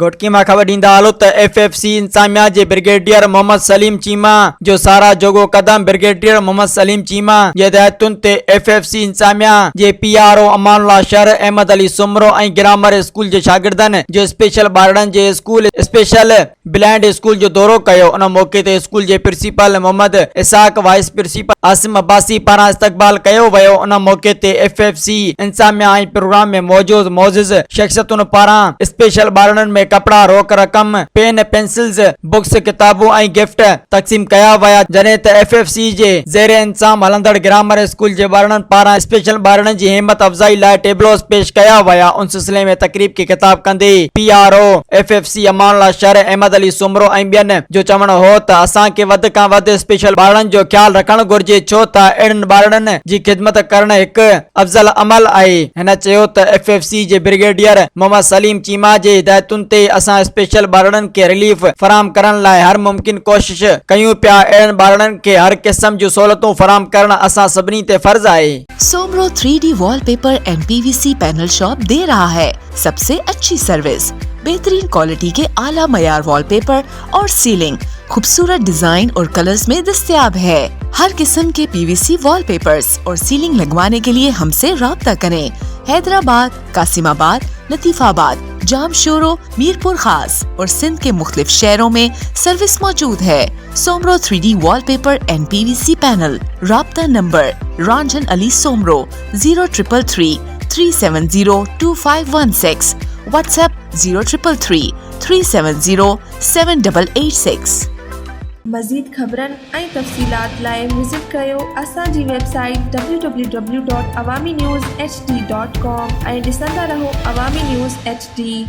घोटकी में खबर ॾींदा हलो त FFC इंतजामिया जे ब्रिगेडियर मोहम्मद सलीम चीमा जो सारा जोगो कदम ब्रिगेडियर मोहम्मद सलीम चीमा जे हिदायतुनि ते FFC इंतजामिया जे PRO अमानुल्लाह शहर अहमद अली सुमरो ऐं ग्रामर स्कूल जे शागिर्दनि जो स्पेशल ॿारनि जे स्कूल स्पेशल ब्लाइंड स्कूल जो दौरो कयो। उन मौके ते स्कूल जे principal Mohammad Ishaq, vice principal Asim Abbasi पारां इस्तक़बाल कयो वियो। उन मौके ते FFC इंतजामिया ऐं प्रोग्राम में मौजूद मोजिज़ शख्सियतुनि पारां स्पेशल ॿारनि में कपड़ा, रोक रक़म, पेन, पेंसिल्स, बुक्स, किताबूं ऐं गिफ्ट तक़सीम कया विया। जॾहिं त FFC जे ज़ेर इंतजाम हलंदड़ ग्रामर स्कूल जे ॿारनि पारां स्पेशल ॿारनि जी हिम्मत अफ़ज़ाई लाइ टेबलोस पेश कया विया। उन सिलसिले में तक़रीब खे ख़िताब कंदे PRO FFC अमानुल्लाह शहर अहमद अली सुमरो ऐं ॿियनि जो चवणु हो त असांखे वधि खां वधि स्पेशल ॿारनि जो ख़्यालु रखणु घुर्जे, छो त अहिड़नि ॿारनि जी ख़िदमत करणु हिकु अफ़ज़ल अमल आहे। हिन चयो त FFC जे ब्रिगेडियर मोहम्मद सलीम चीमा जे हिदायतुनि ते असां स्पेशल ॿारनि खे रिलीफ फराहम करण लाइ हर मुमकिन कोशिश कयूं पिया। अहिड़नि ॿारनि खे हर क़िस्म जूं सहूलियतूं फराहम करणु असां सभिनी ते फर्ज़ आहे। Soomro 3D wallpaper and PVC panel shop दे रहा है सबसे अच्छी सर्विस, बेहतरीन क्वालिटी के आला मयार वॉलपेपर और सीलिंग खूबसूरत डिजाइन और कलर्स में दस्तयाब है। हर किस्म के PVC वॉलपेपर्स और सीलिंग लगवाने के लिए हमसे राब्ता करें। हैदराबाद, कासिमाबाद, लतीफाबाद, जामशोरो, मीरपुर खास और सिंध के मुख्तलिफ शहरों में सर्विस मौजूद है। Soomro 3D wallpaper and PVC panel. राब्ता नंबर रंजन अली सोमरो 0333 370 2516, व्हाट्सएप 0333 370 7886। मज़ीद ख़बरनि ऐं तफ़सीलात लाइ विज़िट कयो असांजी वेबसाइट www.awamiNewsHD.com ऐं ॾिसंदा रहो अवामी न्यूज़ HD।